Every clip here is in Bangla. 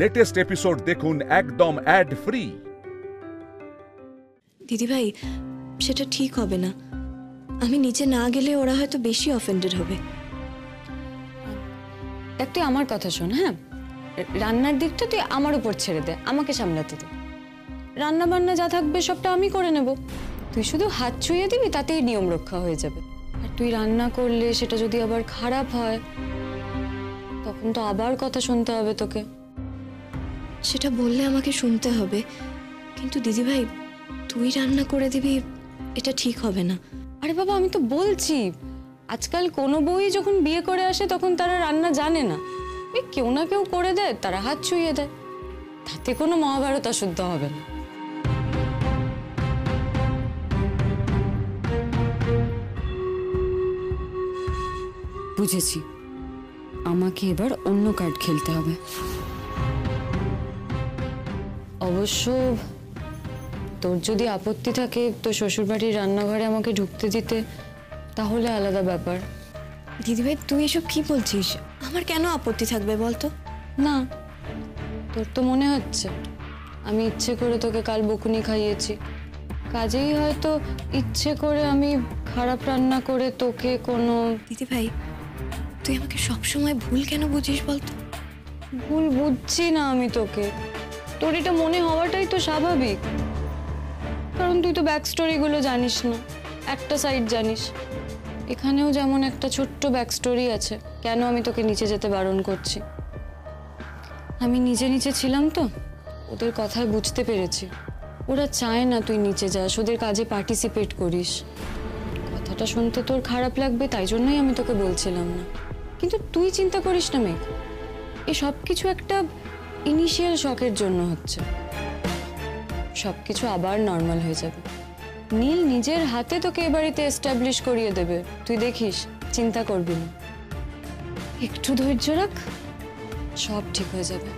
লেটেস্ট এপিসোড দেখুন একদম অ্যাড ফ্রি। দিদিভাই, সেটা ঠিক হবে না। আমি নিচে না গেলে ওরা হয়তো বেশি অফেন্ডেড হবে। দেখ, তুই আমার কথা শোন। হ্যাঁ, রান্নার দিকটা তুই আমার উপর ছেড়ে দে, আমাকে সামলাতে দে। রান্না বান্না যা থাকবে সবটা আমি করে নেব, তুই শুধু হাত ছুঁয়ে দিবি, তাতেই নিয়ম রক্ষা হয়ে যাবে। আর তুই রান্না করলে সেটা যদি আবার খারাপ হয়, তখন তো আবার কথা শুনতে হবে তোকে। সেটা বললে আমাকে শুনতে হবে, কিন্তু দিদিভাই তুই রান্না করে দিবি, এটা ঠিক হবে না। আরে বাবা, আমি তো বলছি, আজকাল কোনো বউই যখন বিয়ে করে আসে তখন তারা রান্না জানে না। কেউ না কেউ করে দেয়, তারা হাত ছুঁয়ে দেয়, তাতে কোনো মহাভারত অশুদ্ধ হবে না। বুঝেছি, আমাকে এবার অন্য কার্ড খেলতে হবে। অবশ্য তোর যদি আপত্তি থাকে তো শ্বশুরবাড়ির রান্নাঘরে আমাকে ঢুকতে দিতে, তাহলে আলাদা ব্যাপার। দিদিভাই তুই এসব কি বলছিস? আমার কেন আপত্তি থাকবে বলতো? না, তোর তো মনে হচ্ছে আমি ইচ্ছে করে তোকে কাল বকুনি খাইয়েছি, কাজেই হয়তো ইচ্ছে করে আমি খারাপ রান্না করে তোকে কোনো... দিদিভাই তুই আমাকে সবসময় ভুল কেন বুঝিস বলতো? ভুল বুঝছি না আমি তোকে, তোর এটা মনে হওয়াটাই তো স্বাভাবিক, কারণ তুই তো ব্যাক স্টোরিগুলো জানিস না, একটা সাইড জানিস। এখানেও যেমন একটা ছোট্ট ব্যাক স্টোরি আছে কেন আমি তোকে নিচে যেতে বারণ করছি। আমি নিচে নিচে ছিলাম তো, ওদের কথায় বুঝতে পেরেছি ওরা চায় না তুই নিচে যাস, ওদের কাজে পার্টিসিপেট করিস। কথাটা শুনতে তোর খারাপ লাগবে, তাই জন্যই আমি তোকে বলছিলাম না। কিন্তু তুই চিন্তা করিস না মেঘ, এই সব কিছু একটা ইনিশিয়াল শকের জন্য হচ্ছে, সবকিছু আবার নর্মাল হয়ে যাবে। নীল নিজের হাতে তোকে এ বাড়িতে এস্টাবলিশ করিয়ে দেবে, তুই দেখিস, চিন্তা করবি না। একটু ধৈর্য রাখ, সব ঠিক হয়ে যাবে।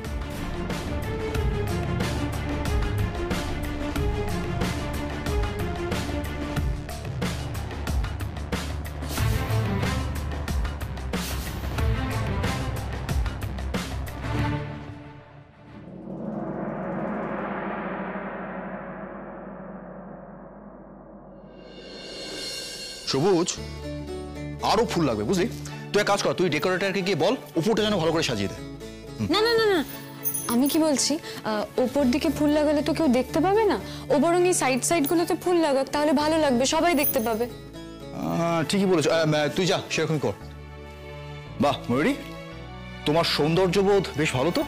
সবুজ, আরো ফুল লাগবে বুঝলি? তুই এক কাজ কর, তুই ডেকোরেটরকে গিয়ে বল উপরটা যেন ভালো করে সাজিয়ে দে। না না না না, আমি কি বলছি, ওপর দিকে ফুল লাগালে তো কেউ দেখতে পাবে না, ও বরং এই সাইড সাইড গুলোতে ফুল লাগাক, তাহলে ভালো লাগবে, সবাই দেখতে পাবে। ঠিকই বলেছ, তুই যা সেরকমই কর। বাহ ময়ূরী, তোমার সৌন্দর্যবোধ বেশ ভালো তো।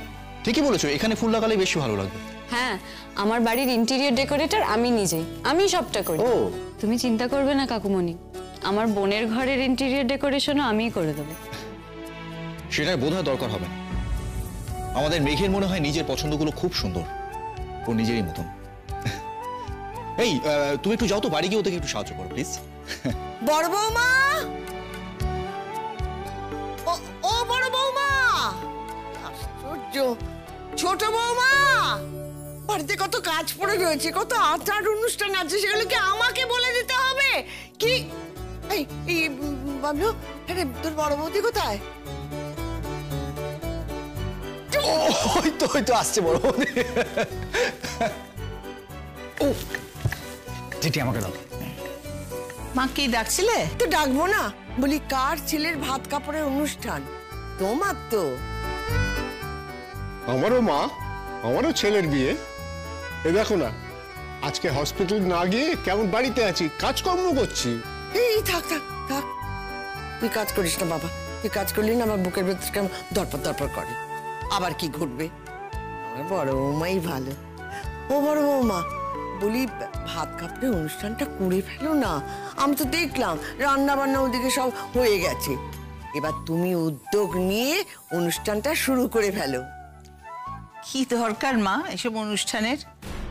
ঠিকই বলেছো, এখানে ফুল লাগালে বেশি ভালো লাগবে। হ্যাঁ, আমার বাড়ির ইন্টেরিয়র ডেকোরেটর আমি নিজেই, আমি সবটা করি। ও, তুমি চিন্তা করবে না কাকুমণি, আমার বোনের ঘরের ইন্টেরিয়র ডেকোরেশনও আমিই করে দেবো। সেটার বোধহয় দরকার হবে না। আমাদের মেঘের মনে হয় নিজের পছন্দগুলো খুব সুন্দর, ও নিজেরই মতন। এই তুমি একটু যাও তো, বাড়ি গিয়ে ওদেরকে একটু সাহায্য করো প্লিজ। বড় বৌমা, ও বড় বৌমা, আশ্চর্য, ছোট বৌমা, বাড়িতে কত কাজ পড়ে রয়েছে, কত আচার অনুষ্ঠান আছে, সেগুলো কি আমাকে বলে দিতে হবে কি? এই বাবলু, তোর বড় বৌদি কোথায়? ওই তো আসছে বড় বৌদি। চিঠি আমাকে দাও। মা কি ডাকছিলে? তো ডাকবো না, বলি কার ছেলের ভাত কাপড়ের অনুষ্ঠান? তোমার তো। আমারও মা, আমারও ছেলের বিয়ে। এ দেখো না, আজকে হসপিটাল না গিয়ে কেমন বাড়িতে আছি, কাজকর্ম করছি। এই থাক থাক থাক, তুই কাজ করিস না বাবা, তুই কাজ করলি না আমার বুকের ভেতর কেমন দরপর দরপর করে। আবার কি ঘটবে? আমার বড় বৌমাই ভালো। ও বড় বৌমা, বলি ভাত কাপড়ের অনুষ্ঠানটা করে ফেলো না। আমি তো দেখলাম রান্না বান্না ওদিকে সব হয়ে গেছে, এবার তুমি উদ্যোগ নিয়ে অনুষ্ঠানটা শুরু করে ফেলো। কি দরকার মা এসব অনুষ্ঠানের?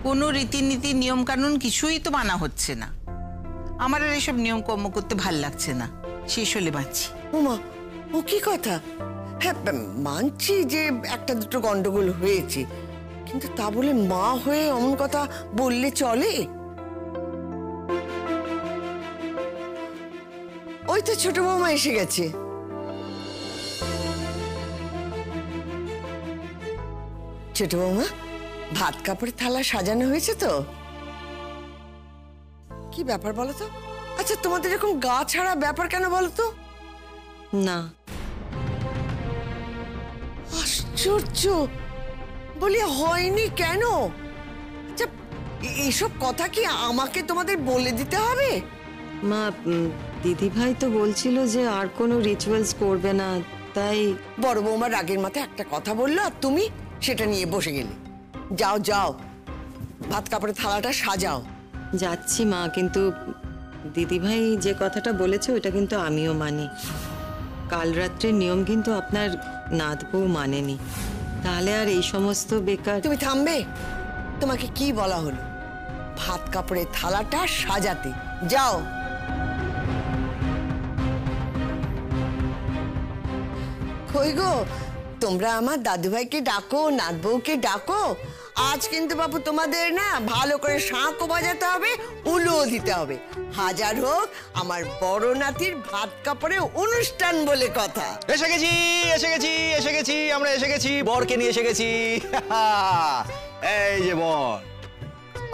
কোনো রীতিনীতি নিয়ম কানুন কিছুই তো মানা হচ্ছে না। আমার আর এসব নিয়ম কর্ম করতে ভাল লাগছে না, শেষ হলে বাঁচি। ওমা, ও কি কথা? হ্যাঁ মানছি যে একটা দুটো গন্ডগোল হয়েছে, কিন্তু তা বলে মা হয়ে অমন কথা বললে চলে? ওই তো ছোট বৌমা এসে গেছে। ছোট বৌমা, ভাত কাপড়ের থালা সাজানো হয়েছে তো? কি ব্যাপার বলো তো? আচ্ছা, তোমাদের এরকম গা ছাড়া ব্যাপার কেন বলো তো? না, আশ্চর্য, বলি হয়নি কেন? আচ্ছা, এসব কথা কি আমাকে তোমাদের বলে দিতে হবে? মা, দিদি ভাই তো বলছিল যে আর কোনো রিচুয়ালস করবে না, তাই। বড় বৌমা রাগের মাথায় একটা কথা বললো আর তুমি সেটা নিয়ে বসে গেলে। যাও যাও, ভাত কাপড়ের থালাটা সাজাও। যাচ্ছি মা, কিন্তু দিদি ভাই যে কথাটা বলেছে ওটা কিন্তু আমিও মানি। কাল রাত্রের নিয়ম কিন্তু আপনার নাত বউ মানেনি, তাহলে আর এই সমস্ত বেকার। তুমি থামবে? তোমাকে কি বলা হলো? ভাত কাপড়ের থালাটা সাজাতে যাও। কই গো, তোমরা আমার দাদু ভাইকে ডাকো, নাত বউকে ডাকো। আজ কিন্তু বাবু তোমাদের না ভালো করে শাঁখও বাজাতে হবে, উলুও দিতে হবে। হাজার হোক আমার বড় নাতির ভাত কাপড়ে অনুষ্ঠান বলে কথা। এসে গেছি, এসে গেছি, এসে গেছি, আমরা এসে গেছি, বরকে নিয়ে এসে গেছি। এই যে বর।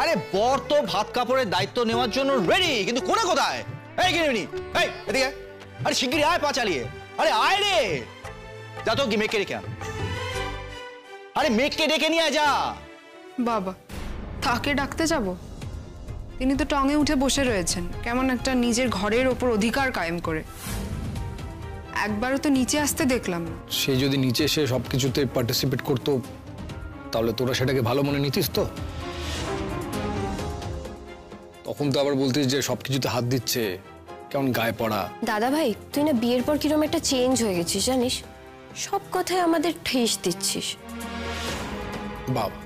আরে বর তো ভাত কাপড়ের দায়িত্ব নেওয়ার জন্য রেডি, কিন্তু কোনা কোথায়? এই কিনে এই এদিকে, আরে শিগগিরই আয়, পা চালিয়ে। আরে আয় রে, যা তো কি মেয়েকে রেখে আন। আরে মেয়েকে ডেকে নিয়ে যা। বাবা, তাকে ডাকতে যাব? তিনি তো টঙে উঠে বসে রয়েছেন, কেমন একটা নিজের ঘরের ওপর অধিকার কায়েম করে। একবারও তো নিচে আসতে দেখলাম না। সে যদি নিচে এসে সবকিছুতে পার্টিসিপেট করতো তাহলে তোরা সেটাকে ভালো মনে নিতিস তো? তখন তো আবার বলতিস যে সবকিছুতে হাত দিচ্ছে, কেমন গায়ে পড়া। দাদা ভাই, তুই না বিয়ের পর কিরকম একটা চেঞ্জ হয়ে গেছিস জানিস? সব কথায় আমাদের ঠেস দিচ্ছিস। বাবা,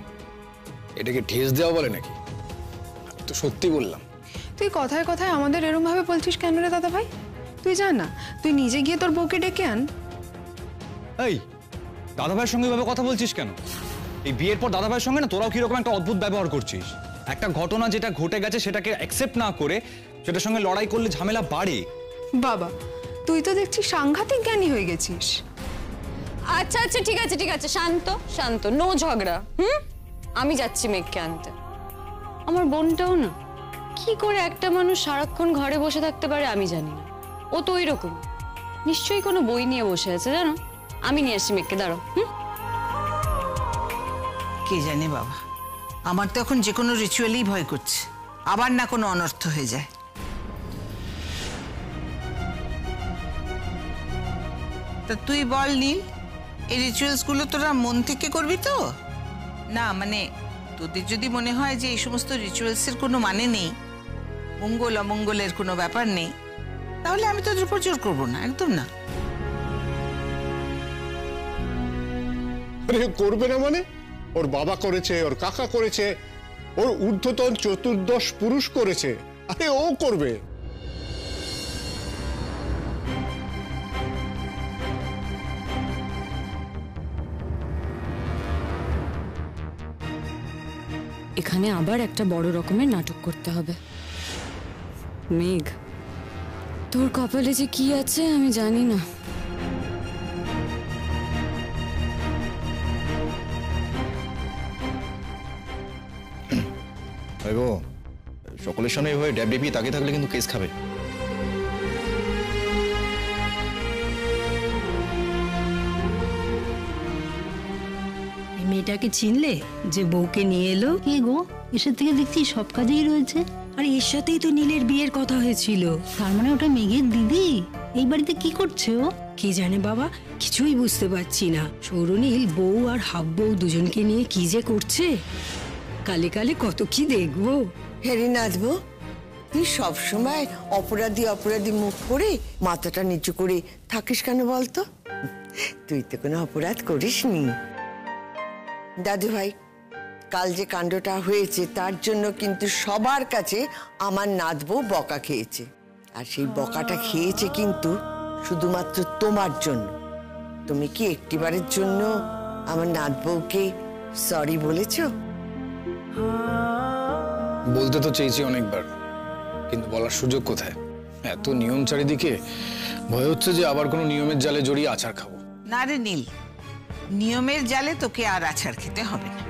এটাকে ঠেস দেওয়া বলে নাকি? তো সত্যি বললাম। তুই কথায় কথায় আমাদের এরম ভাবে বলছিস কেন রে দাদা ভাই? তুই জান না, তুই নিজে গিয়ে তোর বউকে ডেকে আন। এই দাদা ভাইয়ের সঙ্গে এভাবে কথা বলছিস কেন? এই বিয়ের পর দাদা ভাইয়ের সঙ্গে না তোরাও কিরকম একটা অদ্ভুত ব্যবহার করছিস। একটা ঘটনা যেটা ঘটে গেছে সেটাকে অ্যাকসেপ্ট না করে সেটার সঙ্গে লড়াই করলে ঝামেলা বাড়ে। বাবা, তুই তো দেখছি সাংঘাতিক জ্ঞানী হয়ে গেছিস। আচ্ছা আচ্ছা, ঠিক আছে ঠিক আছে, শান্ত শান্ত, নো ঝগড়া। আমি যাচ্ছি মেঘকে আনতে। আমার বোনটাও না, কি করে একটা মানুষ সারাক্ষণ ঘরে বসে থাকতে পারে আমি জানি না। ও তো ওই রকম, নিশ্চয়ই কোনো বই নিয়ে বসে আছে, জানো? আমি নিয়ে আসছি মেঘকে, দাঁড়াও। কে জানে বাবা, আমার তো এখন যে কোনো রিচুয়ালই ভয় করছে, আবার না কোনো অনর্থ হয়ে যায়। তা তুই বল নীল, এই রিচুয়ালস গুলো তোরা মন থেকে করবি তো? না মানে তোদের যদি মনে হয় যে এই সমস্ত রিচুয়ালসের কোনো মানে নেই, মঙ্গল অমঙ্গলের কোনো ব্যাপার নেই, তাহলে আমি তোদের উপর জোর করবো না, একদম না। আরে করবে না মানে? ওর বাবা করেছে, ওর কাকা করেছে, ওর ঊর্ধ্বতন চতুর্দশ পুরুষ করেছে, আরে ও করবে। এখানে আবার একটা বড় রকমের নাটক করতে হবে। মেঘ, তোর কপালে যে কি আছে আমি জানি না। গো, সকলের সামনে এভাবে ড্যাব ডেপিয়ে তাকিয়ে থাকলে কিন্তু কেস খাবে। মেয়েটাকে চিনলে যে বউকে নিয়ে এলো? কে গো? এসে থেকে দেখছি সব কাজেই রয়েছে। আর এর সাথেই তো নীলের বিয়ের কথা হয়েছিল। তার মানে ওটা মেঘের দিদি এই বাড়িতে কি করছে ও? কি জানে বাবা, কিছুই বুঝতে পারছি না। সৌরনীল বউ আর হাফ বউ দুজনকে নিয়ে কি যে করছে, কালে কালে কত কি দেখবো। হেরি নাচবো, তুই সবসময় অপরাধী অপরাধী মুখ করে মাথাটা নিচু করে থাকিস কেন বলতো? তুই তো কোনো অপরাধ করিসনি। দাদু ভাই, কাল যে কাণ্ডটা হয়েছে তার জন্য কিন্তু সবার কাছে আমার নাত বউ বকা খেয়েছে, আর সেই বকাটা খেয়েছে কিন্তু শুধুমাত্র তোমার জন্য। তুমি কি একটিবারের জন্য আমার নাত বউকে সরি বলেছো? বলতে তো চেয়েছি অনেকবার, কিন্তু বলার সুযোগ কোথায়? এত নিয়ম চারিদিকে, ভয় হচ্ছে যে আবার কোনো নিয়মের জালে জড়িয়ে আছাড় খাবো। না রে নীল, নিয়মের জালে তোকে আর আছাড় খেতে হবে না।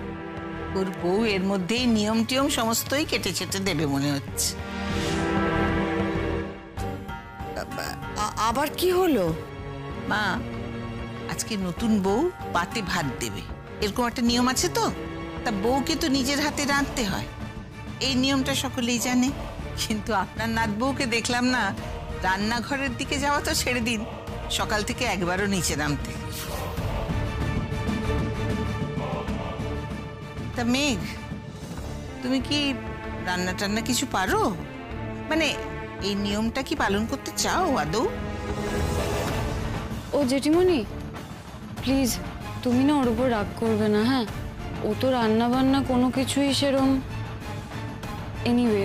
ওর বউ এর মধ্যেই নিয়ম টিয়ম সমস্তই কেটে ছেটে দেবে মনে হচ্ছে। আবার কি হলো? মা, আজকে নতুন বউ পাতে ভাত দেবে, এরকম একটা নিয়ম আছে তো। তা বউকে তো নিজের হাতে রাঁধতে হয়, এই নিয়মটা সকলেই জানে। কিন্তু আপনার নাত বউকে দেখলাম না রান্নাঘরের দিকে যাওয়া তো ছেড়ে দিন, সকাল থেকে একবারও নিচে নামতে। তা মেঘ, তুমি কি রান্না টান্না কিছু পারো? মানে এই নিয়মটা কি পালন করতে চাও আদৌ? ও জেঠিমণি, প্লিজ তুমি না ওর উপর রাগ করবে না, হ্যাঁ? ও তো রান্না বান্না কোনো কিছুই সেরম, এনিওয়ে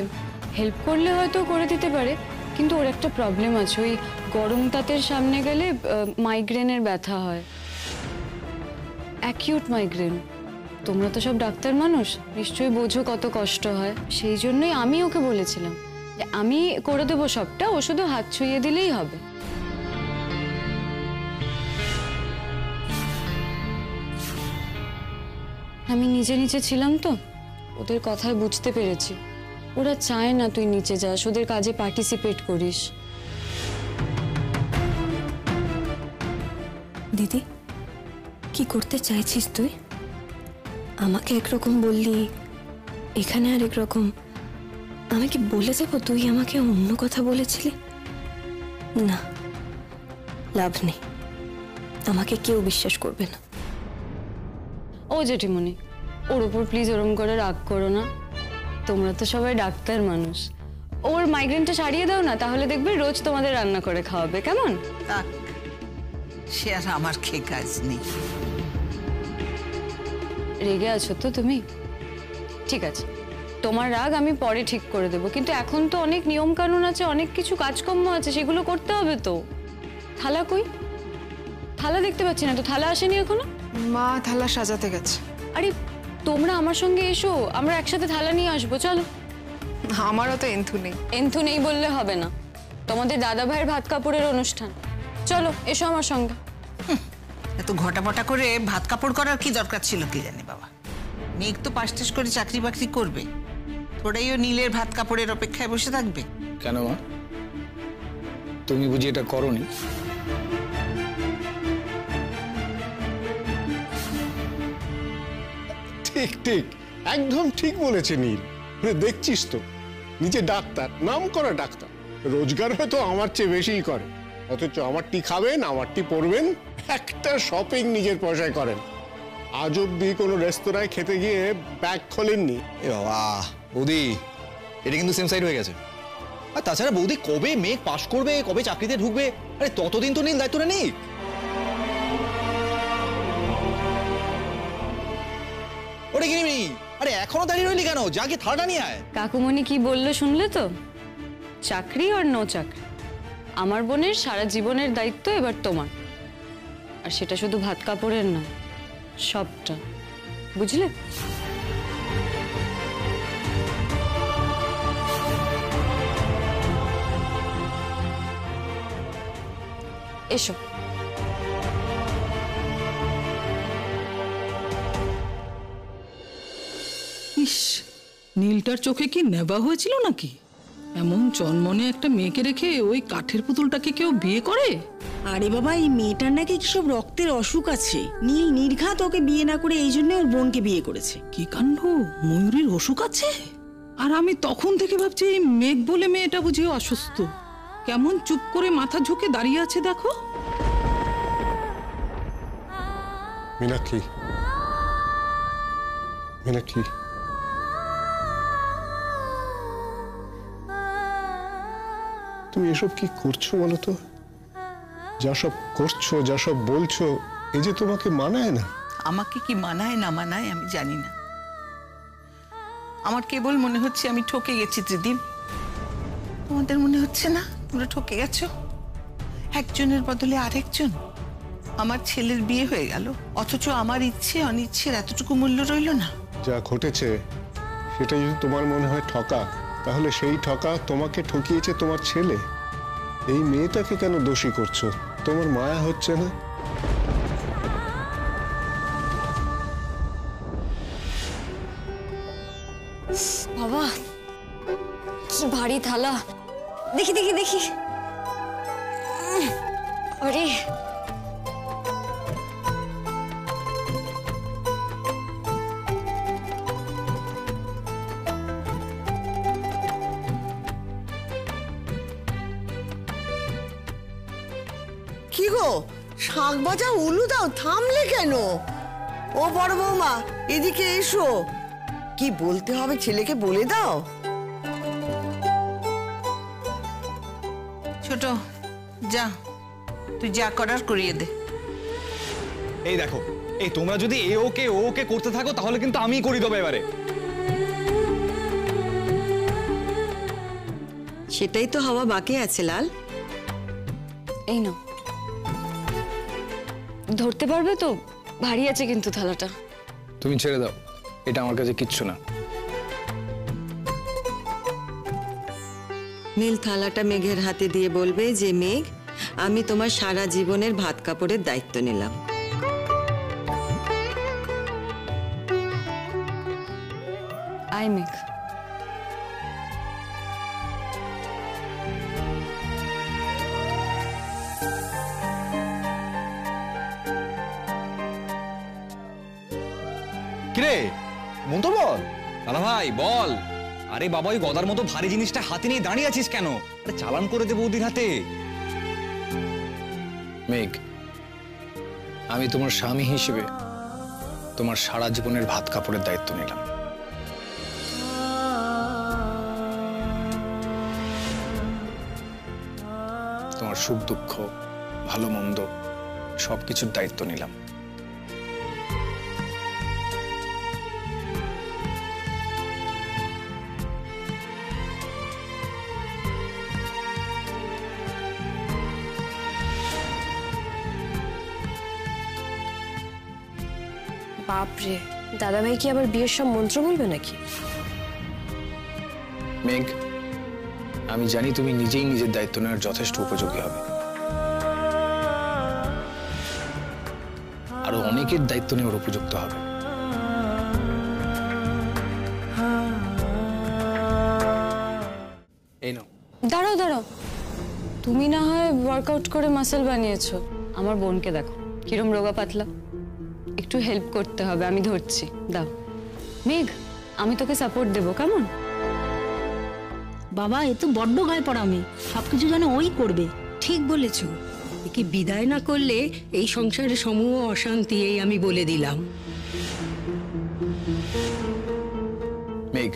হেল্প করলে হয়তো করে দিতে পারে, কিন্তু ওর একটা প্রবলেম আছে, ওই গরম তাতের সামনে গেলে মাইগ্রেনের ব্যথা হয়, অ্যাকিউট মাইগ্রেন। তোমরা তো সব ডাক্তার মানুষ, নিশ্চয়ই বোঝো কত কষ্ট হয়। সেই জন্যই আমি ওকে বলেছিলাম যে আমি করে দেবো সবটা, ও শুধু হাত ছুঁয়ে দিলেই হবে। আমি নিচে নিচে ছিলাম তো, ওদের কথায় বুঝতে পেরেছি ওরা চায় না তুই নিচে যাস, ওদের কাজে পার্টিসিপেট করিস। দিদি, কি করতে চাইছিস তুই? আমাকে একরকম বললি, এখানে আর একরকম। আমি কি বলে যাবো তুই আমাকে অন্য কথা বলেছিলি? না, লাভ নেই, আমাকে কেউ বিশ্বাস করবে না। ও জেঠিমণি, ওর ওপর প্লিজ ওরম করে রাগ করো না, তোমরা তো সবাই ডাক্তার মানুষ। ওর মাইগ্রেনটা সারিয়ে দাও না, তাহলে দেখবে রোজ তোমাদের রান্না করে খাওয়াবে, কেমন? থাক, সে আর আমার খেয়ে কাজ নেই। রেগে আছো তো তুমি? ঠিক আছে, তোমার রাগ আমি পরে ঠিক করে দেবো, কিন্তু এখন তো অনেক নিয়ম কানুন আছে, অনেক কিছু কাজকর্ম আছে, সেগুলো করতে হবে তো। থালা কই? থালা দেখতে পাচ্ছি না তো, থালা আসেনি এখনো? মা থালা সাজাতে গেছে। আরে তোমরা আমার সঙ্গে এসো, আমরা একসাথে থালা নিয়ে আসবো, চলো। আমারও তো এন্থু নেই। এন্থু নেই বললে হবে না, তোমাদের দাদা ভাইয়ের ভাত কাপড়ের অনুষ্ঠান, চলো এসো আমার সঙ্গে। এত ঘটাপটা করে ভাত কাপড় করার কি দরকার ছিল কি জানি বাবা। মেঘ তো পাশ টাশ করে চাকরি বাকরি করবে, থোড়াইও নীলের ভাত কাপড়ের অপেক্ষায় বসে থাকবে? কেন মা, তুমি বুঝি এটা করনি? ঠিক ঠিক, একদম ঠিক বলেছে নীল। দেখছিস তো, নিজে ডাক্তার, নাম করা ডাক্তার, রোজগার হয়তো আমার চেয়ে বেশিই করে, অথচ আমারটি খাবেন, আমারটি পরবেন, একটা শপিং নিজের পয়সায় করেন। আজ অব্দি কোনো রেস্তোরাঁয় খেতে গিয়ে ব্যাগ খোলেননি। এ বাবা, বৌদি এটা কিন্তু সেম সাইড হয়ে গেছে। আর তাছাড়া বৌদি কবে মেঘ পাশ করবে, কবে চাকরিতে ঢুকবে, আরে ততদিন তো নীল দায়িত্বটা নেই। ওরে কিনিমি, আরে এখনো দাঁড়িয়ে রইলি কেন? যা কি থালাটা নিয়ে আয়। কাকুমণি কি বললো শুনলে তো? চাকরি আর নো চাকরি, আমার বোনের সারা জীবনের দায়িত্ব এবার তোমার, আর সেটা শুধু ভাত কাপড়ের না, সবটা, বুঝলে? এসো। ইস, নীলটার চোখে কি নেবা হয়েছিল নাকি? এমন জন্মনে একটা মেয়েকে রেখে ওই কাঠের পুতুলটাকে কেউ বিয়ে করে? আরে বাবা, এই মেয়েটার নাকি সব রক্তের অসুখ আছে। নীল নির্ঘাত ওকে বিয়ে না করে এই জন্য ওর বোনকে বিয়ে করেছে। কি কাণ্ড, ময়ূরীর অসুখ আছে? আর আমি তখন থেকে ভাবছি এই মেঘ বলে মেয়েটা বুঝিও অসুস্থ, কেমন চুপ করে মাথা ঝুঁকে দাঁড়িয়ে আছে দেখো। মীনাক্ষী, মীনাক্ষী, তুমি এসব কি করছো বলো তো? যা সব করছো, যা সব বলছো, এই যে তোমাকে মানায় না। আমাকে কি মানায় না মানায় আমি জানি না, আমার কেবল মনে হচ্ছে আমি ঠকে গেছি ত্রিদীপ। তোমাদের মনে হচ্ছে না তোমরা ঠকে গেছো? একজনের বদলে আরেকজন। আমার ছেলের বিয়ে হয়ে গেল, অথচ আমার ইচ্ছে অনিচ্ছের এতটুকু মূল্য রইল না। যা ঘটেছে সেটা যদি তোমার মনে হয় ঠকা, তাহলে সেই ঠকা তোমাকে ঠকিয়েছে তোমার ছেলে। এই মেয়েটাকে কেন দোষী করছো? তোমার মায়া হচ্ছে না? বাবা কি ভারী থালা, দেখি দেখি দেখি। আরে কি গো, শাক ভাজা উলু দাও, থামলে কেন? ও বড় বৌমা, এদিকে এসো। কি বলতে হবে ছেলেকে বলে দাও। ছোট যা, তুই যা করার করিয়ে দে। এই দেখো, এই তোমরা যদি এ ওকে ও ওকে করতে থাকো তাহলে কিন্তু আমিই করে দেবো এবারে। সেটাই তো হওয়া বাকি আছে লাল। এই নাও, ধরতে পারবে তো? ভারী আছে কিন্তু থালাটা। তুমি ছেড়ে দাও, এটা আমার কাছে কিচ্ছু না। নীল থালাটা মেঘের হাতে দিয়ে বলবে যে মেঘ, আমি তোমার সারা জীবনের ভাত কাপড়ের দায়িত্ব নিলাম। আয় মেঘ। কিরে মন্ত্র বল। দাদা ভাই বল। আরে বাবা, ওই গদার মতো ভারী জিনিসটা হাতে নিয়ে দাঁড়িয়ে আছিস কেন? আরে চালান করে দে বৌদির হাতে। মেঘ, আমি তোমার স্বামী হিসেবে তোমার সারা জীবনের ভাত কাপড়ের দায়িত্ব নিলাম। তোমার সুখ দুঃখ, ভালো মন্দ সবকিছুর দায়িত্ব নিলাম। বাপরে, দাদাভাই কি আবার বিয়ের সব মন্ত্র বলবে নাকি? মেঘ, আমি জানি তুমি নিজেই নিজের দায়িত্ব নেওয়ার যথেষ্ট উপযোগী হবে। আরো অনেকের দায়িত্ব নেওয়ার উপযুক্ত হবে। এই নাও। দাঁড়াও দাঁড়াও, তুমি না হয় ওয়ার্কআউট করে মাসেল বানিয়েছো, আমার বোনকে দেখো কিরম রোগা পাতলা। একটু হেল্প করতে হবে, আমি ধরছি, দাও। মেঘ, আমি তোকে সাপোর্ট দেবো, কেমন? বাবা, এ তো বড্ড গায়ে পড়া মেয়ে, সবকিছু যেন ওই করবে। ঠিক বলেছ, একে বিদায় না করলে এই সংসারে সমূহ অশান্তি, এই আমি বলে দিলাম। মেঘ,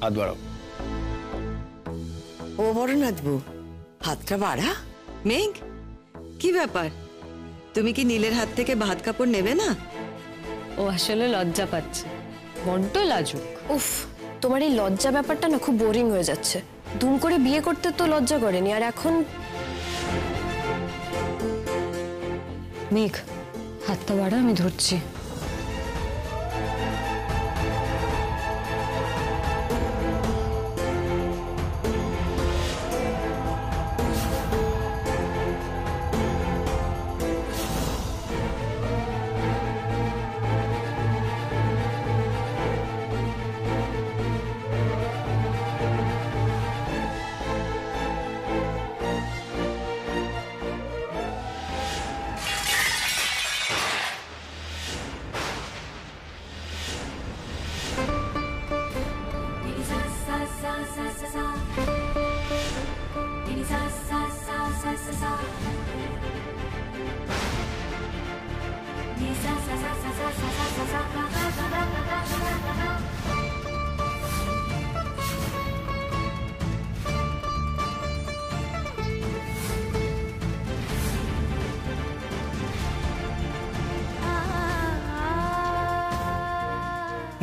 হাত বাড়াও। ও বড় নাচবো, হাতটা বাড়া। মেঘ, কি ব্যাপার? তুমি কি নীলের হাত থেকে ভাত কাপড় নেবে না? ও আসলে লজ্জা পাচ্ছে, বড্ড লাজুক। উফ, তোমার এই লজ্জা ব্যাপারটা না খুব বোরিং হয়ে যাচ্ছে। দুম করে বিয়ে করতে তো লজ্জা করেনি, আর এখন মেঘ, হাতটা বাড়া, আমি ধরছি।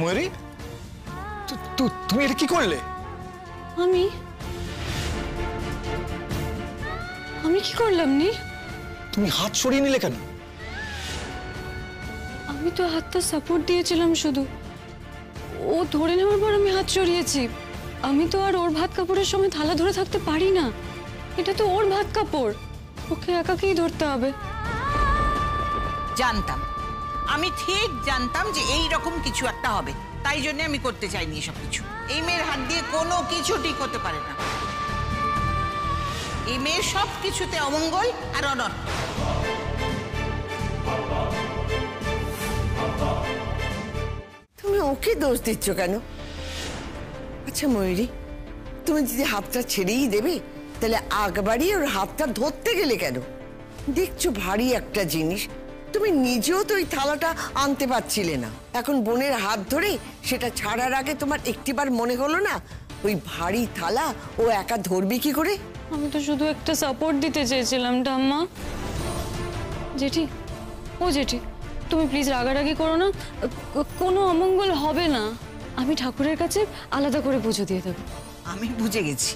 ময়ূরী, তুমি এটা কি করলে? আমি কি করলাম নীল? তুমি হাত সরিয়ে নিলে কেন? আমি তো হাতটা সাপোর্ট দিয়েছিলাম শুধু, ও ধরে নেওয়ার পর আমি হাত সরিয়েছি। আমি তো আর ওর ভাত কাপড়ের সময় থালা ধরে থাকতে পারি না, এটা তো ওর ভাত কাপড়, ওকে একাকেই ধরতে হবে। জানতাম আমি ঠিক জানতাম যে এই রকম কিছু একটা হবে, তাই জন্য আমি করতে চাইনি এসব কিছু। এই মেয়ের হাত দিয়ে কোনো কিছু ঠিক হতে পারে না। এই মেয়ের সব কিছুতে অমঙ্গল আর অনর্থ। তুমি ওকে দোষ দিচ্ছ কেন? আচ্ছা ময়ূরী, তুমি যদি হাতটা ছেড়েই দেবে তাহলে আগবাড়ি ওর হাতটা ধরতে গেলে কেন? দেখছো ভারী একটা জিনিস, তুমি নিজেও তো ওই থালাটা আনতে পারছিলে না, এখন বোনের হাত ধরে সেটা ছাড়ার আগে তোমার একটিবার মনে হলো না ওই ভারী থালা ও একা ধরবে কি করে? আমি তো শুধু একটা সাপোর্ট দিতে চেয়েছিলাম ঠাম্মা। জেঠি, ও জেঠি, তুমি প্লিজ রাগারাগি করো না, কোনো অমঙ্গল হবে না। আমি ঠাকুরের কাছে আলাদা করে পুজো দিয়ে দেবো। আমি বুঝে গেছি,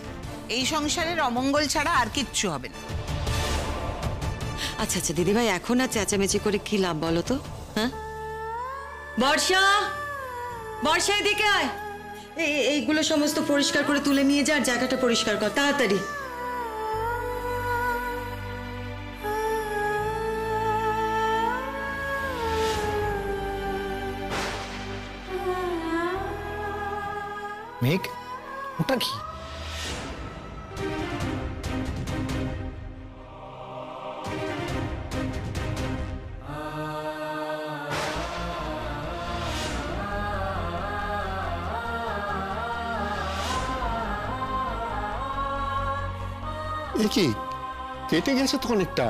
এই সংসারের অমঙ্গল ছাড়া আর কিচ্ছু হবে না। আচ্ছা আচ্ছা দিদিভাই, এখন আর চেঁচামেচি করে কি লাভ বলো তো? হ্যাঁ, বর্ষা, বর্ষা এদিকে আয়। এইগুলো সমস্ত পরিষ্কার করে তুলে নিয়ে যা, আর জায়গাটা পরিষ্কার কর তাড়াতাড়ি। মেঘ, ওটা কি? এ কি কেটে গেছে তো অনেকটা।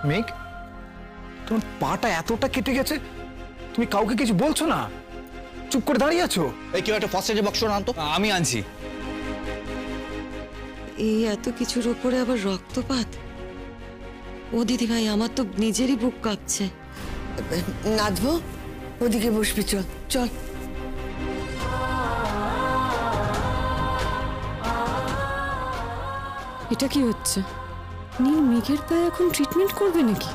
মেঘ, তোমার পাটা এতটা কেটে গেছে, তুমি কাউকে কিছু বলছো না, চুপ করে দাঁড়িয়ে আছো। এই কেউ একটা ফার্স্ট এডের বাক্স আনতো। আমি আনছি। এই এত কিছুর উপরে আবার রক্তপাত? ও দিদিভাই, আমার তো নিজেরই বুক কাঁপছে। নাচবো, ওদিকে বসবি, চল চল। এটা কি হচ্ছে? নীল মেঘের পায়ে এখন ট্রিটমেন্ট করবে নাকি?